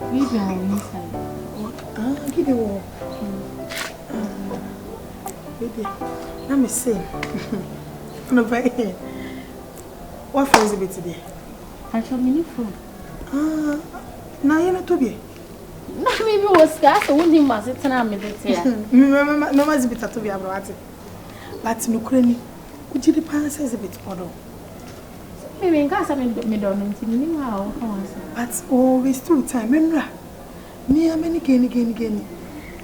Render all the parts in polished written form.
Baby, I'm inside. Give it all. Baby, let me see. What friends is it today? I shall be new phone. Now you're not to be. Maybe was scarce, so wouldn't must it tell me that. No one's bit to be about it. But no cranny. Would you the pants as a bit odd? Maybe in case I made on how. But always 2 times, remember. Me, I'm any again.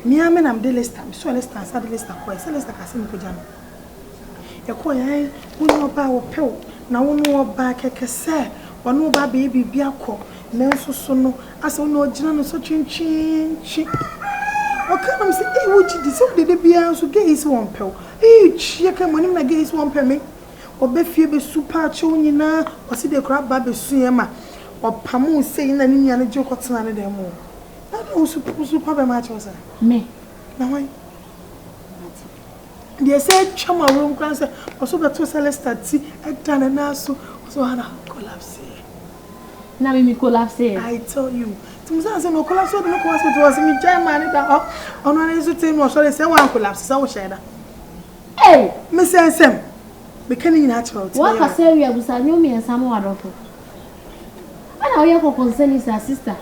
Me, I'm the list time, so let's start the list of quite so let's take a simple jam. A coy, one more bow pill, now one more back a cassette, or no baby be a cock, Nelson Sono, as on no general such in chin. What can I say? Hey, would you decide the beer to get his 1 pill? Hey, you can money like his 1 penny. Or Beffy super chonina, or see the crab baby swimmer, or Pamu saying that in a joke or something them more. I don't super much was me. Now why? They said chama room class or so that was Celeste tea at done and now so Hannah collapse. Now we collapse. I tell you. To no collapse no collapse it was me German that on one is to no so they say one collapse so share. Hey, Miss Sam. Becoming natural. What I say we have me and some other. I know your concern is her sister.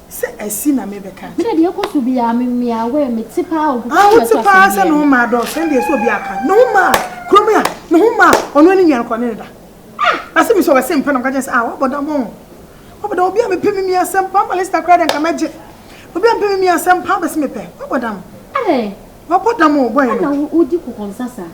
Say I see na me beka. Me dey go to be me aware me tipa o. What tipa say no ma do send dey so be aka. No ma. Kromia, no ma. Ono ani nyan kwane da. I see me so we say mpa na ka just what boda mo. What boda obi a me pemi mi asem pa ma lista credit nka maje. Obi a pemi mi asem pa be se me pe. What boda mo. Eh. What boda mo boy no. Na odi ko konsasa.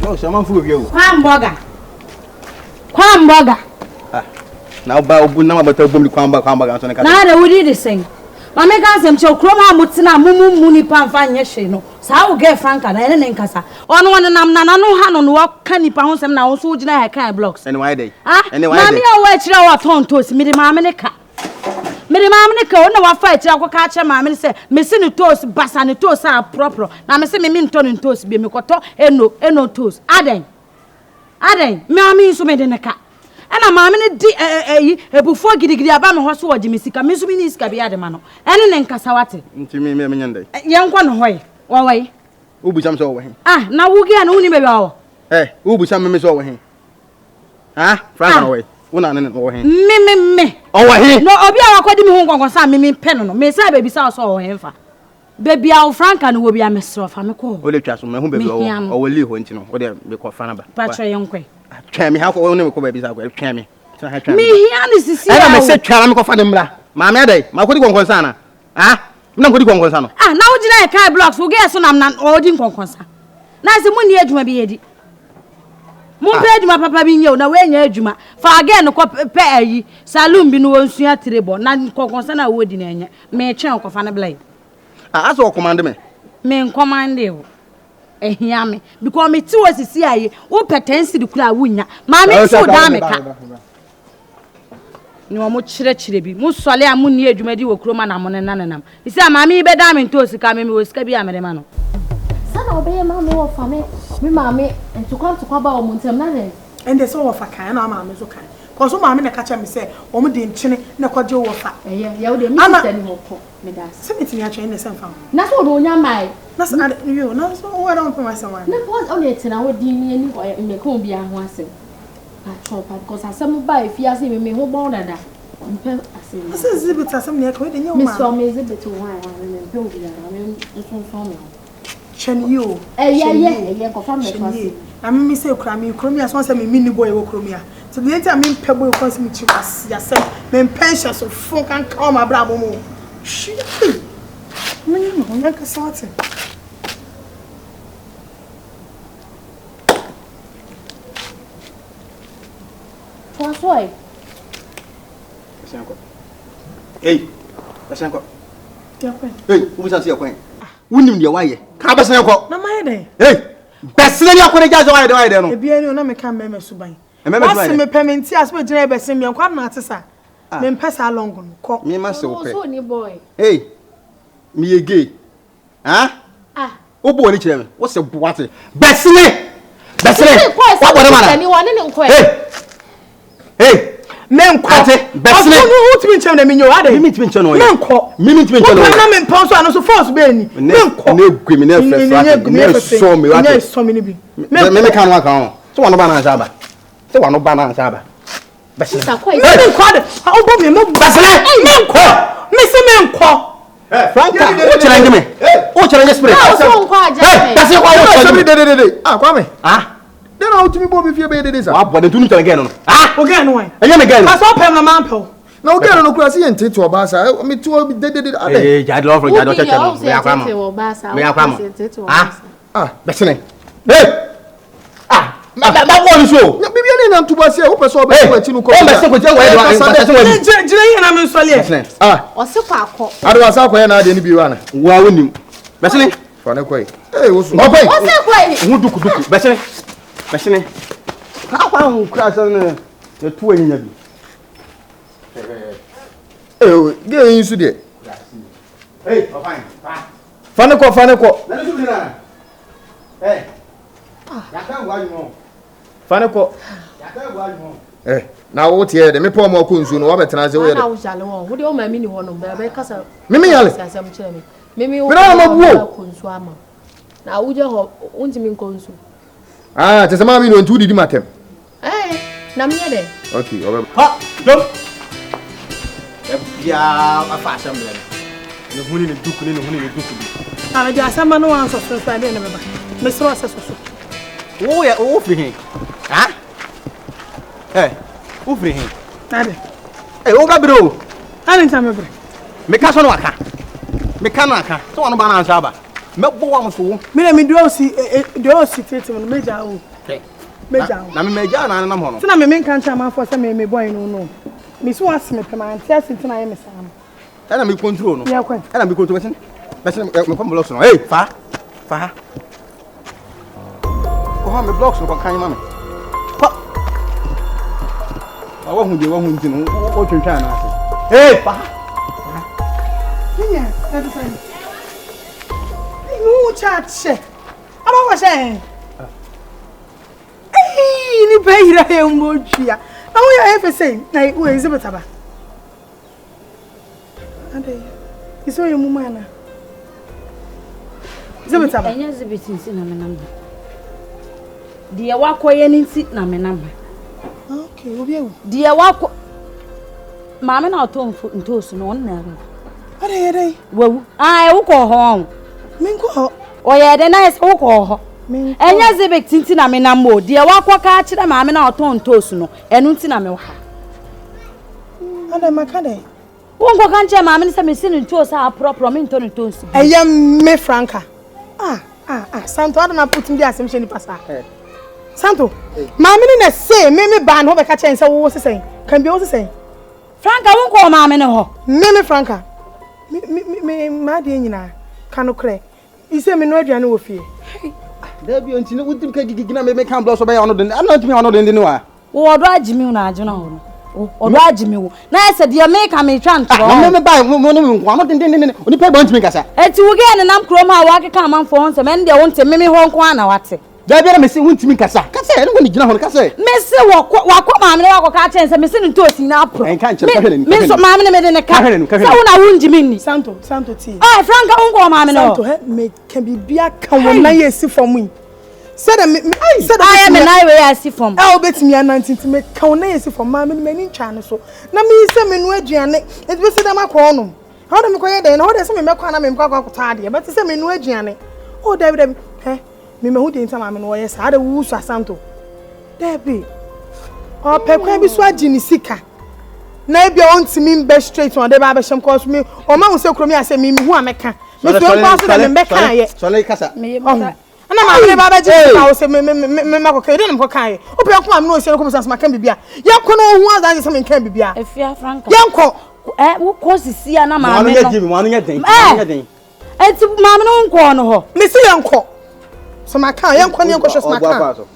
Oh, someone fool you. Kwamboga. Now, Babu, now about to boom the kwamboga. Now, they would eat the same. My make them show Croma Mutina, Muni Pamfan Yeshino. So I will get Frank and Nkansah. On one and I'm no hand on what can you pounds and now so I can't blocks. And why they? Anyway, I watch our phone to us, Midimamica. Midimamica, no, I fight, I will catch a mammy say, Missing toast, bass and toast are proper. Now, Miss Min turning toast, be me coto, and no toast. Aden, mammy is made in a car. And a mammy before getting about my horse or Jimmy Sika, Miss Minis Cabiadamano, and Nkansah. To me, Mammy, young one way, or way. Who be some over him? Now we get only maybe all. Eh, who be some miss over him? Frank away. One and over him. Me. Over him. No, Obia, according to me, on some me pen, Miss Baby South or him. Baby, our Frank and will be a mess of a call. Only trust me, whom be or will leave when you know, or they'll be called Fanaba. Patcha young quay. Try me, how only babies are well, try me. Me, this is I said, Chalam of Fanimla. Mamma day, my good one concern. No good one concern. Now did I carry blocks for guess on I'm not ordering concern. Nice the money edge may be eddy. Mumped my papa being you, now when you're Juma. For again, a pay saloon be no sooner terrible, none concern a wood in any. May a chunk of an blade. I saw command me. Men command you. Eh, yammy, because me too as a CIA, who pretends to the crowd winner. Mammy, so damn it. No much treachery. Mussolé and Munny, you may do a crewman among ananam. He said, Mammy, be damn toast coming with Scabby Americano. Son, obey a mammy or for me, mammy, and to come to Kwaba or Montemane. And there's all of a kind of mammy, so kind. Because some mammy catch me say, Omo didn't chin, no quadjo of fat. Yeah, they miss anymore. Send it to me at the same farm. That's what on your mind. That's not you, no, so what don't put myself. No, was only it's in our DNA or in the Columbia once. Because I some buy if you see me who born that. This is a bit of some near quite in your Miss From is a bit too wine and Pilgrim. I mean, this one for me. Chen you, yeah, confirm me. I mean, Miss Cromia as once a mini boy will cromia. So the entire mean pebble calls me to us, yourself, men pensions of folk and come a bravo. She, no, like a sorting. Why? Hey, that's uncle. Hey, who's a sea queen? Wouldn't you why? Cabas uncle. No, my day. Hey, best lady, I couldn't guess why I don't know. If you know, I can't remember Subay. Remember, me payment, yes, but you never send me on quite not, sir. Then pass along. Call me, my soul, boy. Hey, me a gay. Obo ni chire me. Wo se what? Besine. What man? Hey. Menko. Besine. Who to be chire na me nyo ade. Mimi to be chire no. Menko. Mimi to be chire no. Na me pon so anaso force be ni. Menko. Ne gwemi ne fresh. Ne so me what? Ne so me ni bi. Me kan wa kan. So wa no ba na ansaba. So wa no ba na ansaba. Besine. Menko de. Obo me mo Besine. Menko. Me se menko. Franka, o challenge me. O challenge spirit. That's it. Ah, Kwame. Ah. Then how to me bo me fie be dey say. Wa bo den tunu challenge again no. Ah, again why? Enye me again. Pass up na man pe. Na again no kura see ente to obasa. Me to dey. Eh, jad love from jad church no. Me akwama. Me akwama. Ah, Besine. Hey. Ah, ma wo ni so. Na bibia ni na ntuba se o person obe kwa chi no ko. O me se ko je we do. Jire yi na me nsole. Ah. O se kwa akọ. Ado asa kwa na ade ni biwa na. Wa wonim. Besine. Fa ne kwai. Eh, wo so. O kwai. O se kwai. Hu duku. Besine. Besine. Akwa hu kra se ne tu anyinya bi. Ge yin su de. Hey, fine. Fa ne ko. Na ne su bi na. Hey. Ya kan wa mo. Fa ne ko. Ya kan wa mo. Na wo tie de me po mo ko nsu no wa betena se wo ye de. Na wo jale won. Wo de o ma mi ni ho no be kasa. Mimi yale. Asem kire me. Mimi wo. Bra ma buo. Ko nsu ama. Na wo je ho untimi nko nsu. Ah, te se ma mi no ntu didi matem. Na me de. Okay, obe. Ha, dom. Ya afa asem le. Ne huni ne duku bi. Ah, de asama no wan so so de na beba. Me so so. Wo ya wo fi hin. Ha? Wo fi hin. Ade. Wo ga biro. Ani nta me bre. Me ka so no aka. Me ka no aka. So wono ba na ansa ba. Me bo wa mo so wo. Me na me do si tete no meja o. Meja. Na me meja na na mo no. Tina me nkan cha man for say me boy no. Me so asme pema anti asinti na ye me sam. Na me control no. Ya kwan. Na me control me me kom blocks no. Hey, fa. Ko ha me blocks no kan ma me. Pa. Wa hu nti no. O twentwa na ase. Hey, fa. Yeah, that's fine. No chat. Aba wa she. Ni bayira ye mbotwia. Na wo ya efe sei, na wo exhibit aba. Ade. Iso ye muma na. Exhibit aba. Enya exhibit nsi na menam. Die wakoye ni nsi na menam. Okay, obi ewu. Die wako Mama na otomfu ntosu no na ru. Ade. Wawu. Ah, e wo ko ho. Minko ho. Oye de na wo ko ho. Enya exhibit nti na menam mo. Die wakoka akire mama na otom ntosu no. Enu nti na me wa. Ade makade. Wonko kan che mama ni se me sinu ntosu a propro me ntono ntosu. Eya me Franka. Santo ade na put ndi asem she ni pasa. Santo. Mama ni na say me ban ho be ka chen se wo sesen. Kan bi wo sesen. Franka wonko mama ni ho. Me Franka. Me ma de nyina kanokre. Ise me no aduane wo fie. Da bi onti ne wudim ka gigigina me kan blocks oba ya ono den. Ana ntimi ono den no a. Wo do agimi na agina ho. Odo agimi wo. Na ese de me ka me twa ntro. Me ba mo no nko ano den. Oni pa ba ntimi kasa. Eti wo ge ne nam krom a wa keka amanfo ho se me de wo ntem me ho nko ana wate. Da bi na me se wuntimi kasa. Kasa ene woni gina ho kasa. Me se wakọ maame ne wakọ ka chen se me se ntosi na apro. En kan chere ka hwele ni. Me so maame ne me de ne ka. Se wo na wunjimi ni. Santo ti. Franka wonko maame ne. Santo me can be bia kan won na yesi for me. Said me I am an I way I see from. I'll bet me an 19 me kan na yesi for maame me ni chan so. Na me se me no aduane. E be se dem akọ no. How dem ko ye den na ho de se me mekọ na me mkọ akọ de. But se me no aduane. Oh David me hu de nta maame no wo ye sa de wu su Santo. Debi. O pekwa bi so agini sika. Na bia on timi mbe straight on de ba be shem cause me o ma hu se kromi ase me hu ameka. Me so nko so de me beka ye. So le kasa. Ana maame ne ba ba ji ka o se me makoka de ne mkoka ye. O pe ko maame no o se ko musa ma kan bibia. Ye ko no hu aza se me kan bibia. Efia Franka. Ye nko wo ko sisi ana maame no. Mo anu ye den. Eti maame no nko no ho. Me se ye nko. So ma kan ye nko ne nko so ma kan.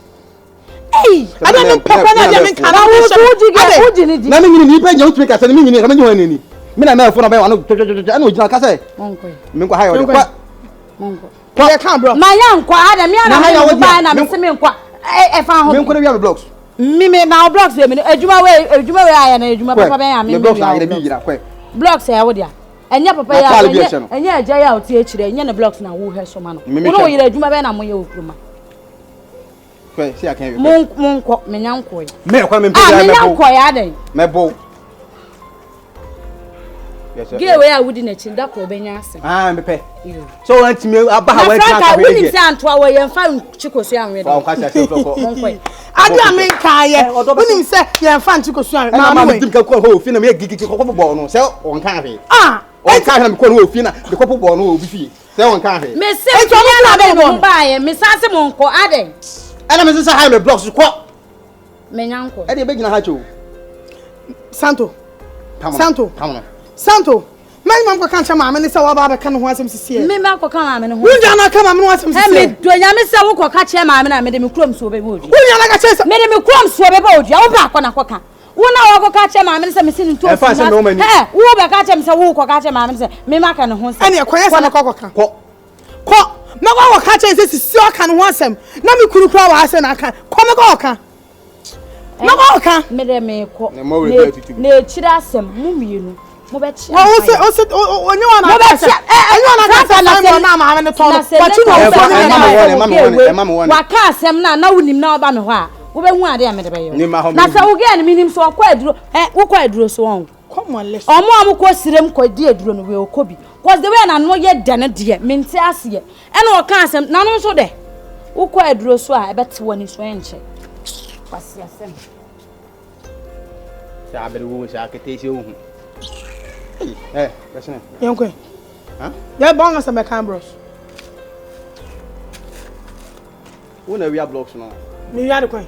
Hey, I don't know papa na de me kan na wo ji ni di. Na me nyini ni pe nya utwe kasa ni me nyini ka me nyi wani ni. Me na me fo na ba wano ana ojina kasa. Monko. Me nko hayo de kwa. Monko. Kwa kan bro. Ma ya nkwa ada me ana ha buy na me se me nkwa e fa ho. Me nkwa na wi blocks. Me na blocks we me adwuma we aya na adwuma papa ben ya me. Blocks na bi yira kwa. Blocks ya wo dia. Enya papa ya enya aja ya oti ekire enya na blocks na wo he so ma no. Wo yira adwuma ben na mo ye okuruma. Kwa si akan wi. Mon nkwa me nya nkwa. Me kwa me mpia me nya nkwa ya den. Me bo. Ge we a wudi na chinda ko benya ase. Me pe. So want me aba ha we kan ka we. Woni se anto awo ye mfa chikosu anwe de. Wa ka sia se floko. Adu amen kaaye. Woni se ye mfa chikosu anwe. Ma ma dim ka ko ho fi na me gigi ko bo no se on kan he. On kan na me ko no fi na me ko bo no obi fi. Se on kan he. Me se ya na be no ba ye me sanse mo nko aden. Ana me se ha me blocks ko. Me nyanko. E de be gina ha cho. Santo. Santo. Santo, my mom can come and say, "What about can want some see?" Me, Marco come and who don't come and want some see. Me, do you miss a walk or catch him? I made him crumbs so be wood. Who you like a chase? Made him crumbs so be wood. You're back on a cocker. One hour catch him, I'm missing two. Hey, who back catch him, so who catch him, I'm saying, me, Mac and Hons. And your quiet on a cocker. What? No catch this is so can want some. No, me could cry. I said, I can come a cocker. No, I can't. Made me call. No, chidasem, mummy. Mo be chia. Onye wana. Mo be chia. Enye wana ka na se na ma me to. What you know? Mama wa ka asem na wunim na oba me ho a. Wo be hu ade a me de be yo. Na se wo ge na minim so kwa aduro. Wo kwa aduro so won. Come on, let's. Omo ko sirem ko di aduro no we okobi. Cause the way na no ye dane de menti ase ye. E na wo ka asem na no so de. Wo kwa aduro so a e bete woni so enche. Kwasi asem. Sa abere wo sa kete se wo hu. Listen. Young, huh? Yeah, bong as a Cambros. We know we are blocks now. We are the coin.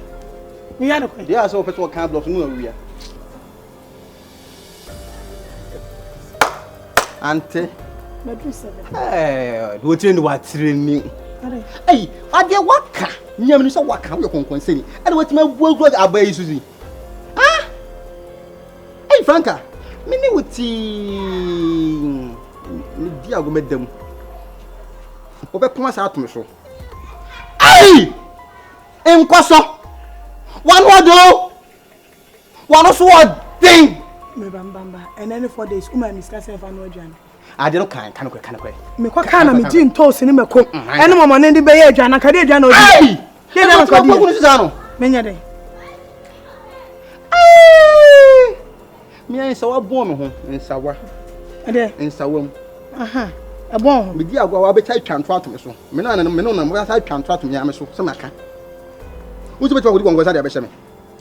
We are the coin. Yeah, so petrol can blocks. No, we are. Ante. Hey, do you know what training? Hey, I get waka. You have no waka. We are concerned. And what my work was about Susie. Ah? Hey, Franca. Mini wuti ni dia go medam obe pon sa atum so ai enkoso one word one so thing me bamba and any 4 days uma miska se fa no adwan ade no kan me kwa kana me gin toast ni me ko ene mama ne ndi be ye adwan ka de adwan odi ai de na ko ko ni sa me nya de me nsawa bon me ho nsawa ade nsawam aha abon me di agwa wa be chai twanto atom so me na mo ya sai twanto atom ya me so se maka wo ti be twa wo di gongo sa de be hye me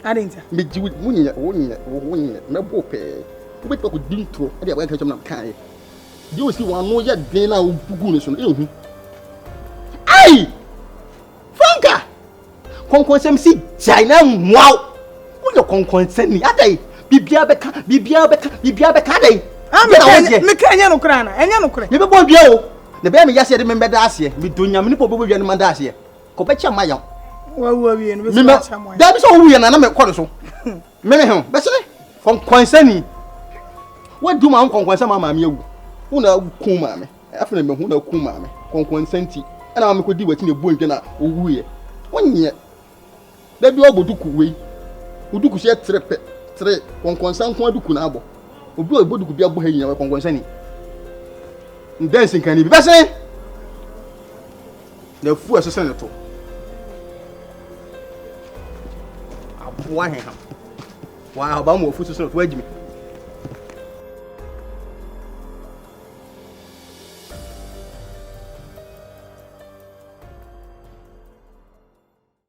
ade ntia me ji wo nyi me bo pe wo be twa ko dintro ade agwa ka chom na kan ye di o si wa no ya den na wo bugu ne so no ehu ai Franca konkon sem si China wow wo yo konkon sani adai bibia beka dai me kanya no kra na enya no kra ye be bon bia o ne be me yase de me beda ase me donya me nipo bobo bia ne manda ase ko be cha mayan wa wie no be cha mayan da bi so wo wie na me ko so me he be se konkonsani wa du ma konkonsa ma me awu wo na ku ma me afena me hu na ku ma me konkonsanti ana me ko di wati ne bo ndwe na owu ye wonye da bi oboduku wei oduku se trepe tre konkonsan ko aduku na abo obi oboduku bia bo ha yin konkonsan ni dancing kan ni be se na fu asese ne to abo wa he ha wa ba mo fu so so to agimi